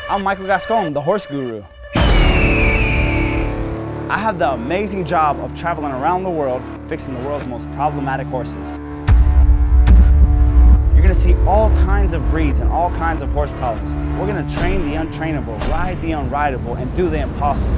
I'm Michael Gascon, the horse guru. I have the amazing job of traveling around the world fixing the world's most problematic horses. You're gonna see all kinds of breeds and all kinds of horse problems. We're gonna train the untrainable, ride the unrideable, and do the impossible.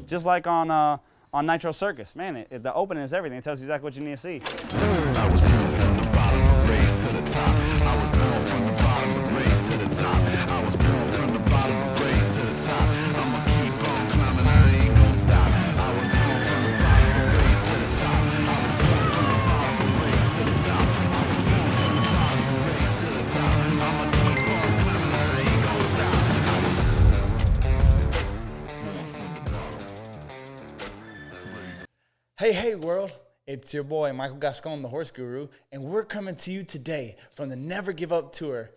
Just like on Nitro Circus, man, the opening is everything. It tells you exactly what you need to see. I was born from the bottom, raised to the top. I was born from the bottom, raised to the top. I was born from the bottom, raised to the top. I'ma keep on climbing, I ain't gon' stop. I was born from the bottom, raised to the top. I was born from the bottom, raised to the top. I was born from the bottom, raised to the top. I'ma keep on climbing, I ain't gon' stop. I was born from the bottom. Hey world, it's your boy Michael Gascon, the horse guru, and we're coming to you today from the Never Give Up Tour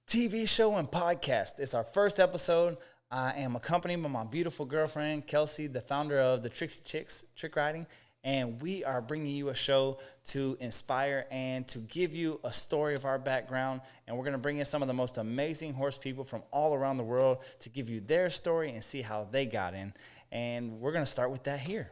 TV show and podcast. It's our first episode. I am accompanied by my beautiful girlfriend, Kelsey, the founder of the Trixie Chicks Trick Riding, and we are bringing you a show to inspire and to give you a story of our background, and we're going to bring in some of the most amazing horse people from all around the world to give you their story and see how they got in, and we're going to start with that here.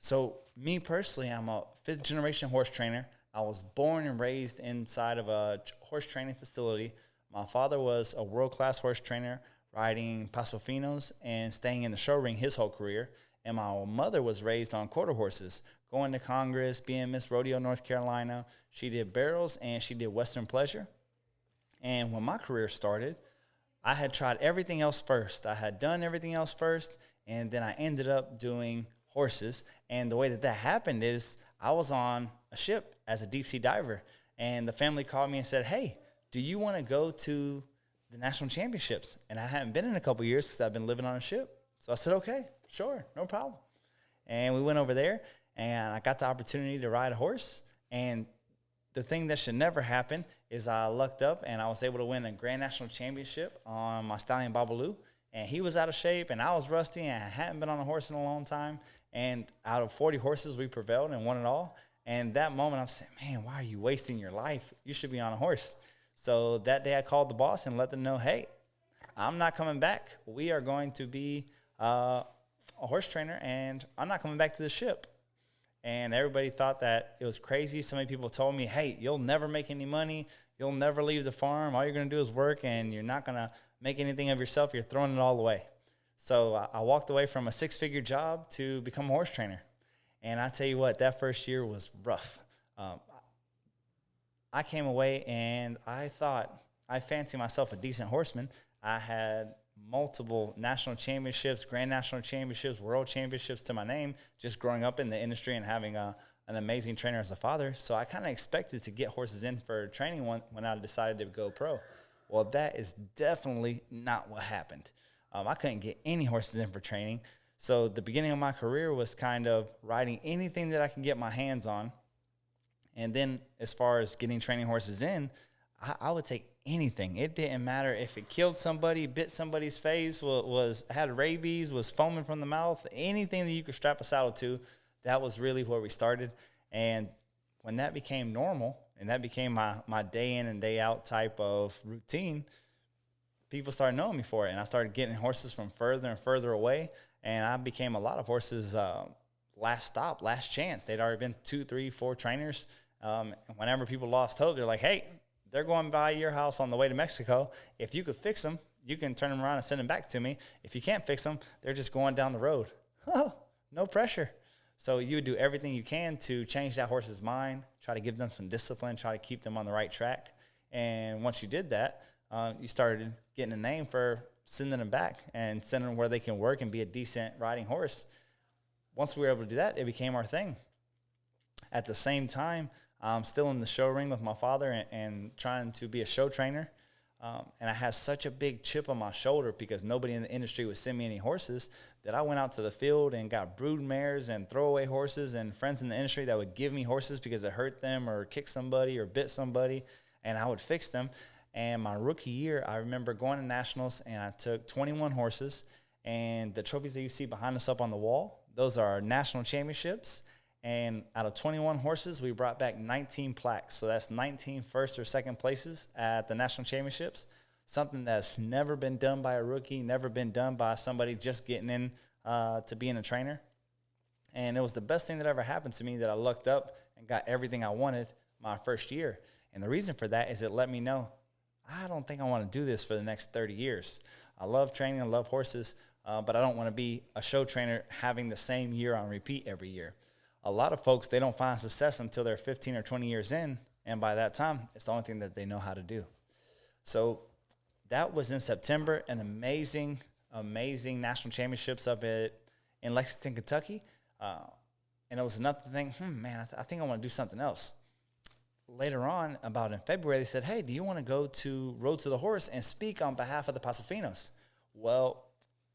So me personally, I'm a fifth generation horse trainer. I was born and raised inside of a horse training facility. My father was a world-class horse trainer, riding Paso Finos and staying in the show ring his whole career. And my mother was raised on quarter horses, going to Congress, being Miss Rodeo, North Carolina. She did barrels and she did Western Pleasure. And when my career started, I had tried everything else first. I had done everything else first, and then I ended up doing horses. And the way that happened is I was on a ship as a deep sea diver, and the family called me and said, hey, do you want to go to the national championships? And I hadn't been in a couple years because I've been living on a ship. So I said, okay, sure, no problem. And we went over there, and I got the opportunity to ride a horse. And the thing that should never happen is I lucked up and I was able to win a Grand National Championship on my stallion Babalu. And he was out of shape, and I was rusty, and I hadn't been on a horse in a long time. And out of 40 horses, we prevailed and won it all. And that moment, I was saying, man, why are you wasting your life? You should be on a horse. So that day, I called the boss and let them know, hey, I'm not coming back. We are going to be a horse trainer, and I'm not coming back to the ship. And everybody thought that it was crazy. So many people told me, hey, you'll never make any money. You'll never leave the farm. All you're going to do is work, and you're not going to make anything of yourself. You're throwing it all away. So I walked away from a six-figure job to become a horse trainer. And I tell you what, that first year was rough. I came away and I thought I fancied myself a decent horseman. I had multiple national championships, grand national championships, world championships to my name, just growing up in the industry and having an amazing trainer as a father. So I kind of expected to get horses in for training when I decided to go pro. Well, that is definitely not what happened. I couldn't get any horses in for training. So the beginning of my career was kind of riding anything that I can get my hands on. And then as far as getting training horses in, I would take anything. It didn't matter if it killed somebody, bit somebody's face, had rabies, was foaming from the mouth, anything that you could strap a saddle to, that was really where we started. And when that became normal, and that became my day in and day out type of routine, people started knowing me for it. And I started getting horses from further and further away. And I became a lot of horses' last stop, last chance. They'd already been 2, 3, 4 trainers. Whenever people lost hope, they're like, hey, they're going by your house on the way to Mexico. If you could fix them, you can turn them around and send them back to me. If you can't fix them, they're just going down the road. Oh, no pressure. So you would do everything you can to change that horse's mind, try to give them some discipline, try to keep them on the right track. And once you did that, you started getting a name for sending them back and sending them where they can work and be a decent riding horse. Once we were able to do that, it became our thing. At the same time, I'm still in the show ring with my father and trying to be a show trainer. And I had such a big chip on my shoulder because nobody in the industry would send me any horses that I went out to the field and got brood mares and throwaway horses and friends in the industry that would give me horses because it hurt them or kicked somebody or bit somebody, and I would fix them. And my rookie year, I remember going to nationals, and I took 21 horses, and the trophies that you see behind us up on the wall, those are our national championships. And out of 21 horses, we brought back 19 plaques. So that's 19 first or second places at the national championships. something that's never been done by a rookie, never been done by somebody just getting in to being a trainer. And it was the best thing that ever happened to me, that I looked up and got everything I wanted my first year. And the reason for that is it let me know, I don't think I want to do this for the next 30 years. I love training, I love horses, but I don't want to be a show trainer having the same year on repeat every year. A lot of folks, they don't find success until they're 15 or 20 years in, and by that time, it's the only thing that they know how to do. So that was in September, an amazing national championships up in Lexington, Kentucky. And it was enough to think, man, I think I want to do something else. Later on, about in February, they said, hey, do you want to go to Road to the Horse and speak on behalf of the Pasafinos? Well,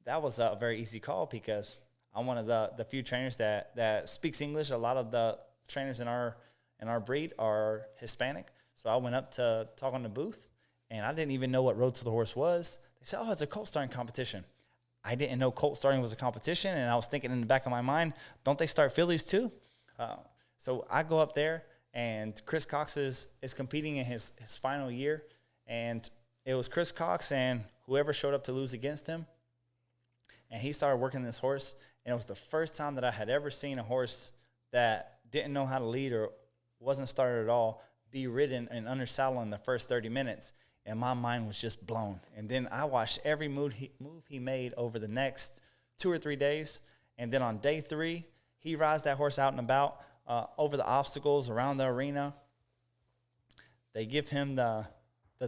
that was a very easy call because I'm one of the few trainers that speaks English. A lot of the trainers in our breed are Hispanic. So I went up to talk on the booth, and I didn't even know what Road to the Horse was. They said, oh, it's a colt starting competition. I didn't know colt starting was a competition, and I was thinking in the back of my mind, don't they start fillies too? So I go up there, and Chris Cox is competing in his final year, and it was Chris Cox and whoever showed up to lose against him, and he started working this horse, and it was the first time that I had ever seen a horse that didn't know how to lead or wasn't started at all be ridden and under saddle in the first 30 minutes. And my mind was just blown. And then I watched every move he made over the next 2 or 3 days. And then on day 3, he rides that horse out and about over the obstacles around the arena. They give him the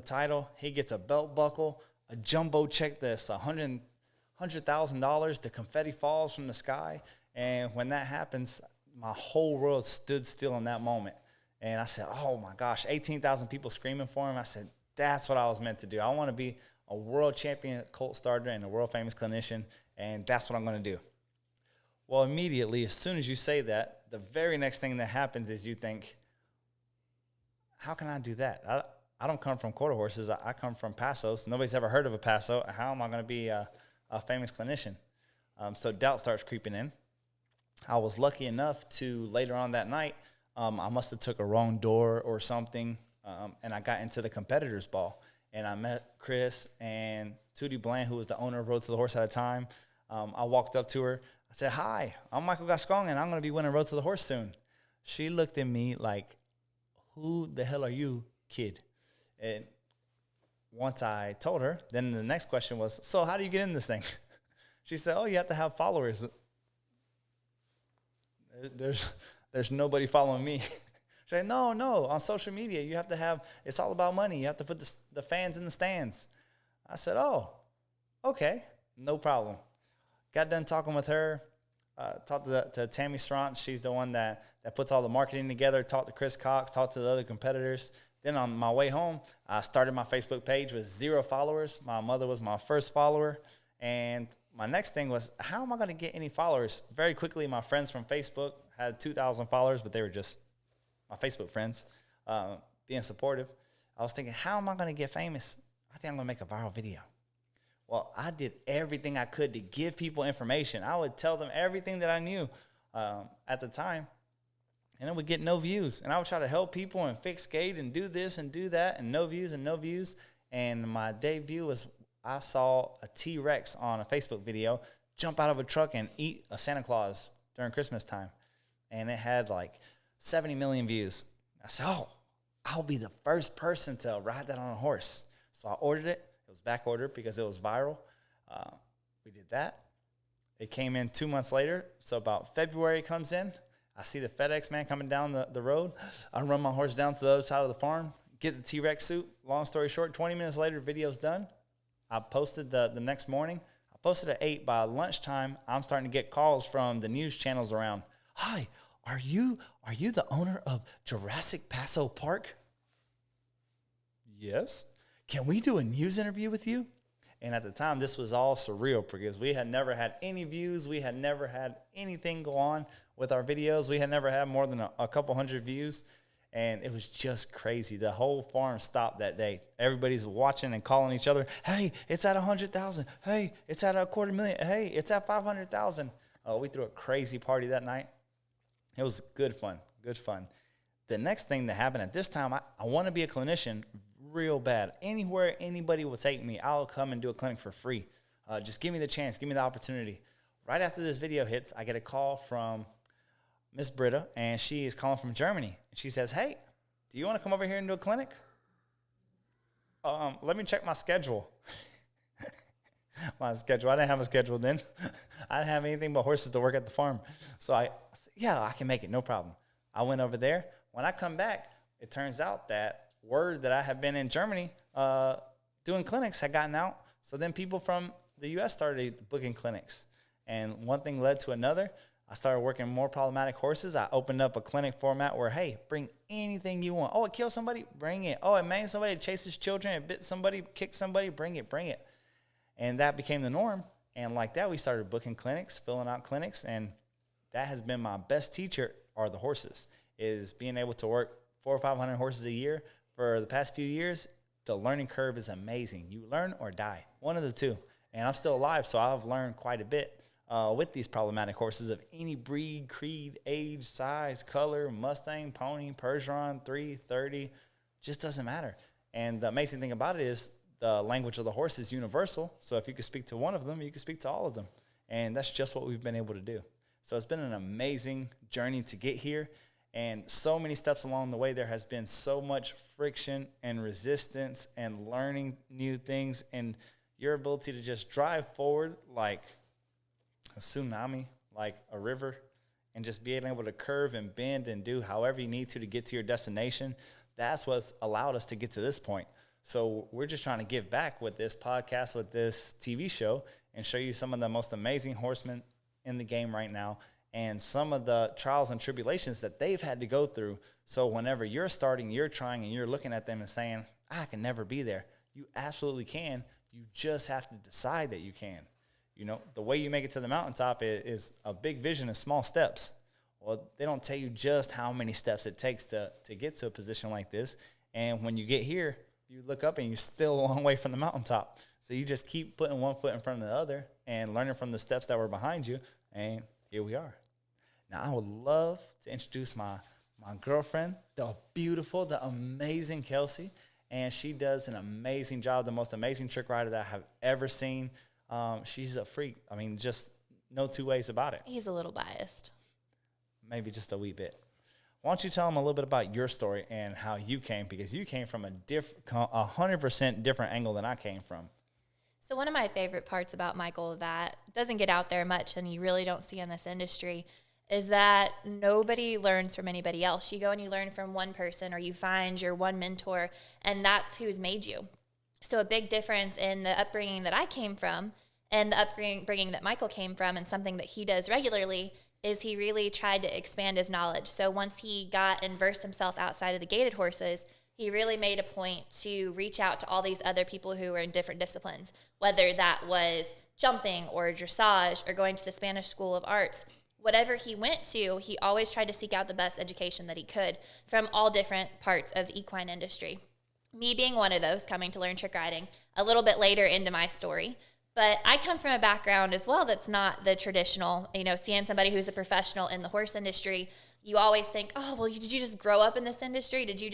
title. He gets a belt buckle, a jumbo check that's $100,000. The confetti falls from the sky. And when that happens, my whole world stood still in that moment. And I said, oh, my gosh, 18,000 people screaming for him. I said, that's what I was meant to do. I want to be a world champion colt starter and a world famous clinician, and that's what I'm going to do. Well, immediately, as soon as you say that, the very next thing that happens is you think, how can I do that? I don't come from quarter horses. I come from Pasos. Nobody's ever heard of a Paso. How am I going to be a famous clinician? So doubt starts creeping in. I was lucky enough to, later on that night, I must have took a wrong door or something, and I got into the competitors' ball. And I met Chris and Tootie Bland, who was the owner of Road to the Horse at the time. I walked up to her. I said, hi, I'm Michael Gascon, and I'm going to be winning Road to the Horse soon. She looked at me like, who the hell are you, kid? And once I told her, then the next question was, so how do you get in this thing? She said, oh, you have to have followers. There's nobody following me. She said, no, on social media, you have to have, it's all about money. You have to put the fans in the stands. I said, oh, okay, no problem. Got done talking with her, talked to Tammy Strantz. She's the one that puts all the marketing together, talked to Chris Cox, talked to the other competitors. Then on my way home, I started my Facebook page with 0 followers. My mother was my first follower. And my next thing was, how am I going to get any followers? Very quickly, my friends from Facebook had 2,000 followers, but they were just my Facebook friends, being supportive. I was thinking, how am I going to get famous? I think I'm going to make a viral video. Well, I did everything I could to give people information. I would tell them everything that I knew at the time, and it would get no views. And I would try to help people and fix gate and do this and do that, and no views and no views. And my debut was, I saw a T-Rex on a Facebook video jump out of a truck and eat a Santa Claus during Christmas time. And it had like 70 million views. I said, oh, I'll be the first person to ride that on a horse. So I ordered it. It was back ordered because it was viral. We did that. It came in 2 months later. So about February comes in. I see the FedEx man coming down the road. I run my horse down to the other side of the farm, get the T-Rex suit. Long story short, 20 minutes later, video's done. I posted the next morning. I posted at 8. By lunchtime, I'm starting to get calls from the news channels around. Hi, are you the owner of Jurassic Paso Park? Yes. Can we do a news interview with you? And at the time, this was all surreal because we had never had any views. We had never had anything go on with our videos. We had never had more than a couple hundred views. And it was just crazy. The whole farm stopped that day. Everybody's watching and calling each other. Hey, it's at 100,000. Hey, it's at 250,000. Hey, it's at 500,000. Oh, we threw a crazy party that night. It was good fun, good fun. The next thing that happened at this time, I want to be a clinician real bad. Anywhere anybody will take me, I'll come and do a clinic for free. Just give me the chance, give me the opportunity. Right after this video hits, I get a call from Miss Britta, and she is calling from Germany. She says, hey, do you want to come over here and do a clinic? Let me check my schedule. My schedule. I didn't have a schedule then. I didn't have anything but horses to work at the farm. So I said, yeah, I can make it, no problem. I went over there. When I come back, it turns out that word that I have been in Germany doing clinics had gotten out. So then people from the U.S. started booking clinics. And one thing led to another. I started working more problematic horses. I opened up a clinic format where, hey, bring anything you want. Oh, it killed somebody? Bring it. Oh, it maimed somebody, it chases children, it bit somebody, kicked somebody? Bring it, bring it. And that became the norm. And like that, we started booking clinics, filling out clinics. And that has been my best teacher are the horses, is being able to work 400 or 500 horses a year. For the past few years, the learning curve is amazing. You learn or die, one of the two. And I'm still alive, so I've learned quite a bit. With these problematic horses of any breed, creed, age, size, color, Mustang, pony, Percheron, 330, just doesn't matter. And the amazing thing about it is the language of the horse is universal. So if you can speak to one of them, you can speak to all of them. And that's just what we've been able to do. So it's been an amazing journey to get here. And so many steps along the way, there has been so much friction and resistance and learning new things, and your ability to just drive forward like a tsunami, like a river, and just being able to curve and bend and do however you need to get to your destination. That's what's allowed us to get to this point. So we're just trying to give back with this podcast, with this TV show, and show you some of the most amazing horsemen in the game right now and some of the trials and tribulations that they've had to go through. So whenever you're starting, you're trying, and you're looking at them and saying, I can never be there. You absolutely can. You just have to decide that you can. You know, the way you make it to the mountaintop is a big vision and small steps. Well, they don't tell you just how many steps it takes to get to a position like this. And when you get here, you look up and you're still a long way from the mountaintop. So you just keep putting one foot in front of the other and learning from the steps that were behind you. And here we are. Now, I would love to introduce my girlfriend, the beautiful, the amazing Kelsey. And she does an amazing job, the most amazing trick rider that I have ever seen. She's a freak. I mean, just no two ways about it. He's a little biased. Maybe just a wee bit. Why don't you tell them a little bit about your story and how you came, because you came from a 100% different angle than I came from. So one of my favorite parts about Michael that doesn't get out there much and you really don't see in this industry is that nobody learns from anybody else. You go and you learn from one person, or you find your one mentor, and that's who's made you. So a big difference in the upbringing that I came from and the upbringing that Michael came from, and something that he does regularly, is he really tried to expand his knowledge. So once he got and versed himself outside of the gaited horses, he really made a point to reach out to all these other people who were in different disciplines, whether that was jumping or dressage or going to the Spanish School of Arts. Whatever he went to, he always tried to seek out the best education that he could from all different parts of the equine industry. Me being one of those, coming to learn trick riding a little bit later into my story. But I come from a background as well that's not the traditional, seeing somebody who's a professional in the horse industry, you always think, oh, well, did you just grow up in this industry? Did you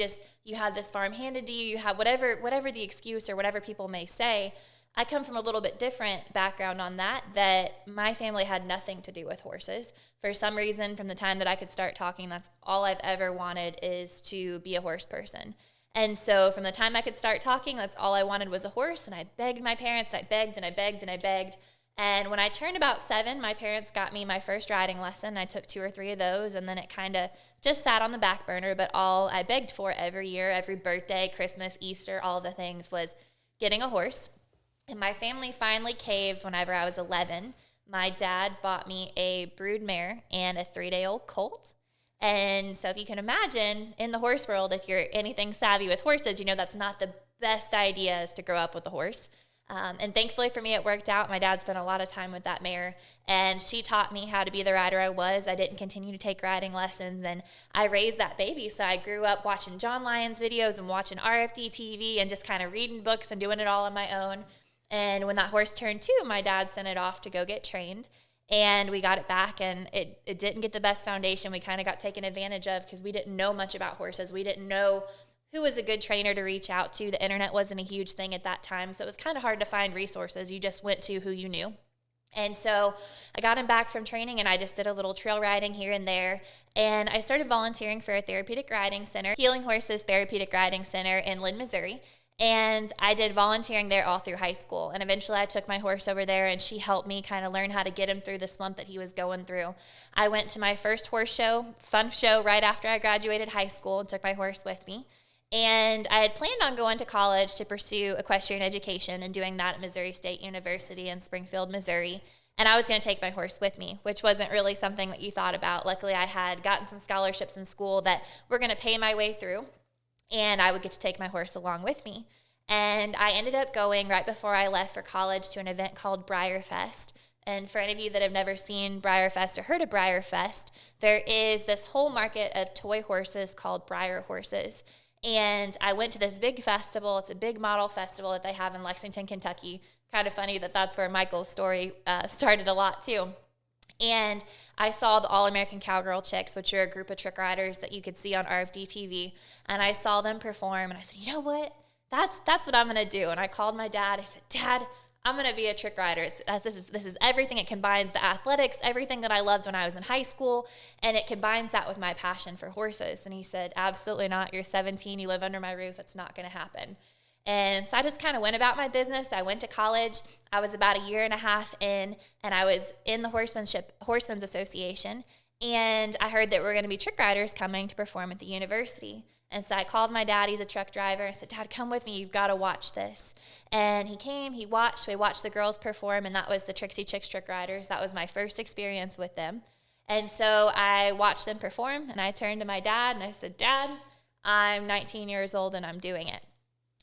had this farm handed to you? You have whatever the excuse or whatever people may say. I come from a little bit different background on that my family had nothing to do with horses. For some reason, from the time that I could start talking, that's all I've ever wanted is to be a horse person. And so from the time I could start talking, that's all I wanted was a horse. And I begged my parents, and I begged and I begged and I begged. And when I turned about 7, my parents got me my first riding lesson. I took 2 or 3 of those, and then it kind of just sat on the back burner. But all I begged for every year, every birthday, Christmas, Easter, all the things was getting a horse. And my family finally caved whenever I was 11. My dad bought me a brood mare and a 3-day-old colt. And so if you can imagine, in the horse world, if you're anything savvy with horses, that's not the best idea is to grow up with a horse. And thankfully for me, it worked out. My dad spent a lot of time with that mare, and she taught me how to be the rider I was. I didn't continue to take riding lessons, and I raised that baby. So I grew up watching John Lyons videos and watching RFD TV and just kind of reading books and doing it all on my own. And when that horse turned 2, my dad sent it off to go get trained. And we got it back, and it didn't get the best foundation. We kind of got taken advantage of because we didn't know much about horses. We didn't know who was a good trainer to reach out to. The internet wasn't a huge thing at that time, so it was kind of hard to find resources. You just went to who you knew. And so I got him back from training, and I just did a little trail riding here and there. And I started volunteering for a therapeutic riding center, Healing Horses Therapeutic Riding Center in Lynn, Missouri. And I did volunteering there all through high school. And eventually I took my horse over there, and she helped me kind of learn how to get him through the slump that he was going through. I went to my first horse show, fun show, right after I graduated high school, and took my horse with me. And I had planned on going to college to pursue equestrian education and doing that at Missouri State University in Springfield, Missouri. And I was going to take my horse with me, which wasn't really something that you thought about. Luckily, I had gotten some scholarships in school that were going to pay my way through, and I would get to take my horse along with me. And I ended up going right before I left for college to an event called Briarfest. And for any of you that have never seen Briarfest or heard of Briarfest, there is this whole market of toy horses called Briar horses. And I went to this big festival. It's a big model festival that they have in Lexington, Kentucky. Kind of funny that that's where Michael's story started a lot too. And I saw the All-American Cowgirl Chicks, which are a group of trick riders that you could see on RFD TV. And I saw them perform, and I said, you know what? That's what I'm going to do. And I called my dad. I said, Dad, I'm going to be a trick rider. This is everything. It combines the athletics, everything that I loved when I was in high school, and it combines that with my passion for horses. And he said, absolutely not. You're 17. You live under my roof. It's not going to happen. And so I just kind of went about my business. I went to college. I was about a year and a half in, and I was in the Horsemen's Association. And I heard that we were going to be trick riders coming to perform at the university. And so I called my dad. He's a truck driver. I said, Dad, come with me. You've got to watch this. And he came. He watched. We watched the girls perform, and that was the Trixie Chicks Trick Riders. That was my first experience with them. And so I watched them perform, and I turned to my dad, and I said, Dad, I'm 19 years old, and I'm doing it.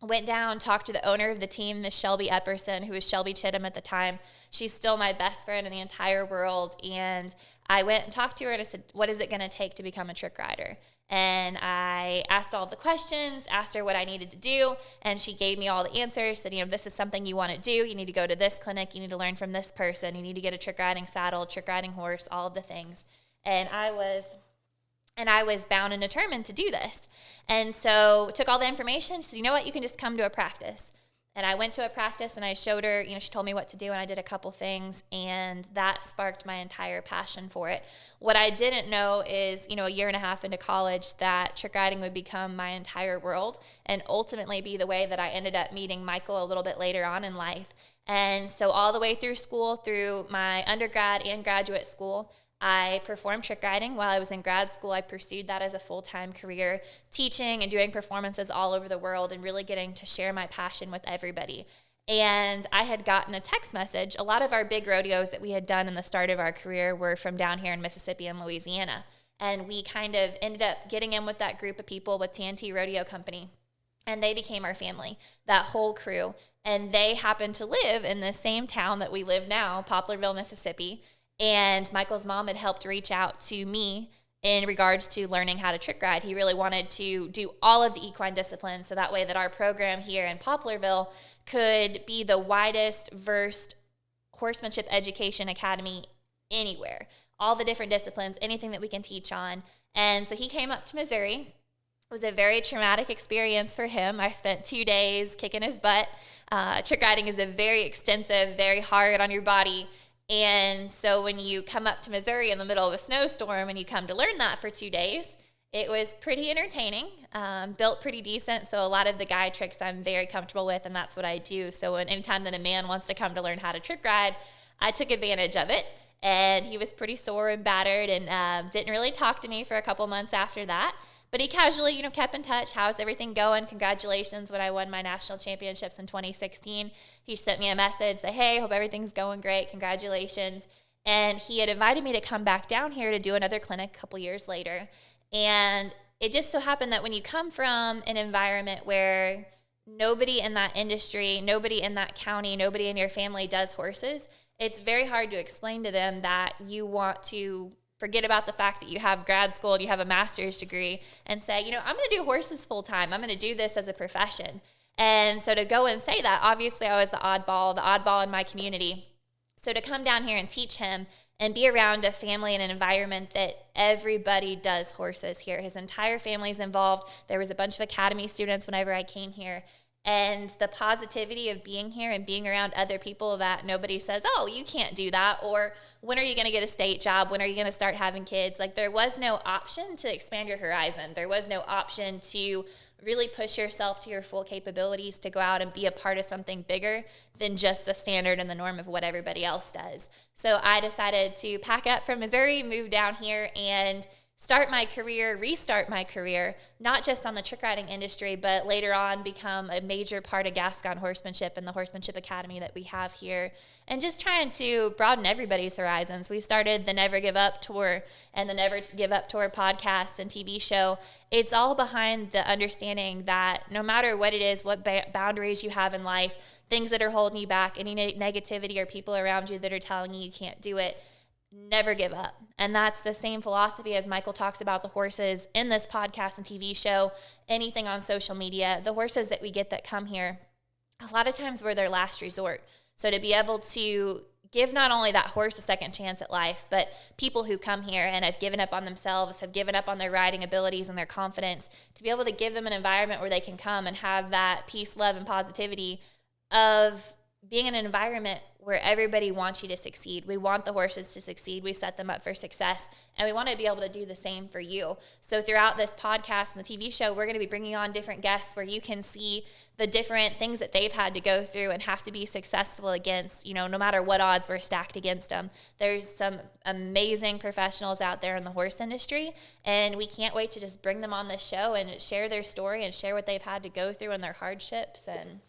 Went down, talked to the owner of the team, Miss Shelby Epperson, who was Shelby Chittum at the time. She's still my best friend in the entire world. And I went and talked to her, and I said, what is it going to take to become a trick rider? And I asked all the questions, asked her what I needed to do, and she gave me all the answers, said, this is something you want to do. You need to go to this clinic. You need to learn from this person. You need to get a trick riding saddle, trick riding horse, all of the things. And I was bound and determined to do this. And so took all the information, said, you know what, you can just come to a practice. And I went to a practice, and I showed her, she told me what to do, and I did a couple things, and that sparked my entire passion for it. What I didn't know is, a year and a half into college, that trick riding would become my entire world and ultimately be the way that I ended up meeting Michael a little bit later on in life. And so all the way through school, through my undergrad and graduate school, I performed trick riding. While I was in grad school, I pursued that as a full-time career, teaching and doing performances all over the world and really getting to share my passion with everybody. And I had gotten a text message. A lot of our big rodeos that we had done in the start of our career were from down here in Mississippi and Louisiana. And we kind of ended up getting in with that group of people with TNT Rodeo Company. And they became our family, that whole crew. And they happened to live in the same town that we live now, Poplarville, Mississippi. And Michael's mom had helped reach out to me in regards to learning how to trick ride. He really wanted to do all of the equine disciplines so that way that our program here in Poplarville could be the widest versed horsemanship education academy anywhere. All the different disciplines, anything that we can teach on. And so he came up to Missouri. It was a very traumatic experience for him. I spent 2 days kicking his butt. Trick riding is a very extensive, very hard on your body. And so when you come up to Missouri in the middle of a snowstorm and you come to learn that for 2 days, it was pretty entertaining, built pretty decent. So a lot of the guide tricks I'm very comfortable with, and that's what I do. So anytime that a man wants to come to learn how to trick ride, I took advantage of it. And he was pretty sore and battered and didn't really talk to me for a couple months after that. But he casually, kept in touch. How's everything going? Congratulations when I won my national championships in 2016. He sent me a message, say, hey, hope everything's going great. Congratulations. And he had invited me to come back down here to do another clinic a couple years later. And it just so happened that when you come from an environment where nobody in that industry, nobody in that county, nobody in your family does horses, it's very hard to explain to them that you want to forget about the fact that you have grad school and you have a master's degree and say, I'm going to do horses full time. I'm going to do this as a profession. And so to go and say that, obviously I was the oddball in my community. So to come down here and teach him and be around a family and an environment that everybody does horses here. His entire family's involved. There was a bunch of academy students whenever I came here. And the positivity of being here and being around other people that nobody says, oh, you can't do that, or when are you going to get a state job? When are you going to start having kids? Like, there was no option to expand your horizon. There was no option to really push yourself to your full capabilities, to go out and be a part of something bigger than just the standard and the norm of what everybody else does. So I decided to pack up from Missouri, move down here, and restart my career, not just on the trick riding industry, but later on become a major part of Gascon horsemanship and the horsemanship academy that we have here, and just trying to broaden everybody's horizons. We started the Never Give Up Tour and the Never Give Up Tour podcast and TV show. It's all behind the understanding that no matter what it is, what boundaries you have in life, things that are holding you back, any negativity or people around you that are telling you can't do it, never give up. And that's the same philosophy as Michael talks about the horses in this podcast and TV show, anything on social media. The horses that we get that come here, a lot of times we're their last resort. So to be able to give not only that horse a second chance at life, but people who come here and have given up on themselves, have given up on their riding abilities and their confidence, to be able to give them an environment where they can come and have that peace, love, and positivity of being in an environment where everybody wants you to succeed. We want the horses to succeed. We set them up for success, and we want to be able to do the same for you. So throughout this podcast and the TV show, we're going to be bringing on different guests where you can see the different things that they've had to go through and have to be successful against, no matter what odds were stacked against them. There's some amazing professionals out there in the horse industry, and we can't wait to just bring them on this show and share their story and share what they've had to go through and their hardships. And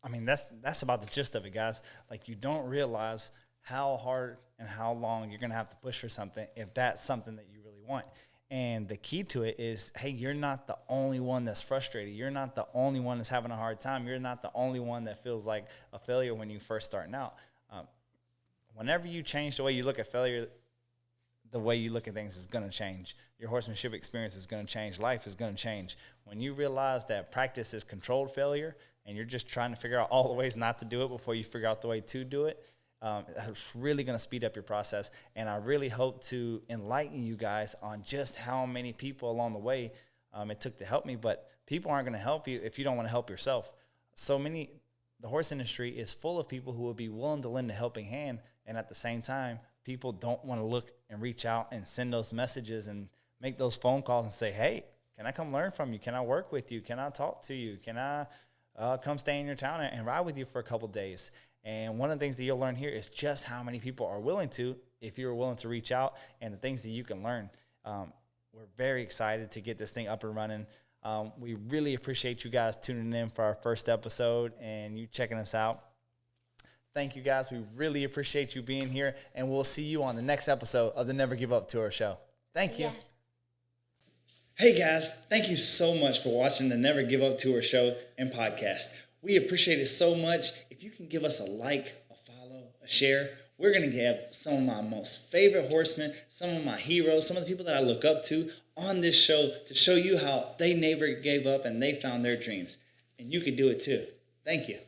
I mean, that's about the gist of it, guys. Like, you don't realize how hard and how long you're going to have to push for something if that's something that you really want. And the key to it is, hey, you're not the only one that's frustrated. You're not the only one that's having a hard time. You're not the only one that feels like a failure when you first starting out. Whenever you change the way you look at failure, the way you look at things is going to change. Your horsemanship experience is going to change. Life is going to change. When you realize that practice is controlled failure and you're just trying to figure out all the ways not to do it before you figure out the way to do it, it's really going to speed up your process. And I really hope to enlighten you guys on just how many people along the way it took to help me. But people aren't going to help you if you don't want to help yourself. The horse industry is full of people who will be willing to lend a helping hand, and at the same time, people don't want to look and reach out and send those messages and make those phone calls and say, hey, can I come learn from you? Can I work with you? Can I talk to you? Can I come stay in your town and ride with you for a couple days? And one of the things that you'll learn here is just how many people are willing to, if you're willing to reach out, and the things that you can learn. We're very excited to get this thing up and running. We really appreciate you guys tuning in for our first episode and you checking us out. Thank you, guys. We really appreciate you being here, and we'll see you on the next episode of the Never Give Up Tour show. Thank you. Yeah. Hey, guys. Thank you so much for watching the Never Give Up Tour show and podcast. We appreciate it so much. If you can give us a like, a follow, a share, we're going to have some of my most favorite horsemen, some of my heroes, some of the people that I look up to on this show to show you how they never gave up and they found their dreams. And you can do it too. Thank you.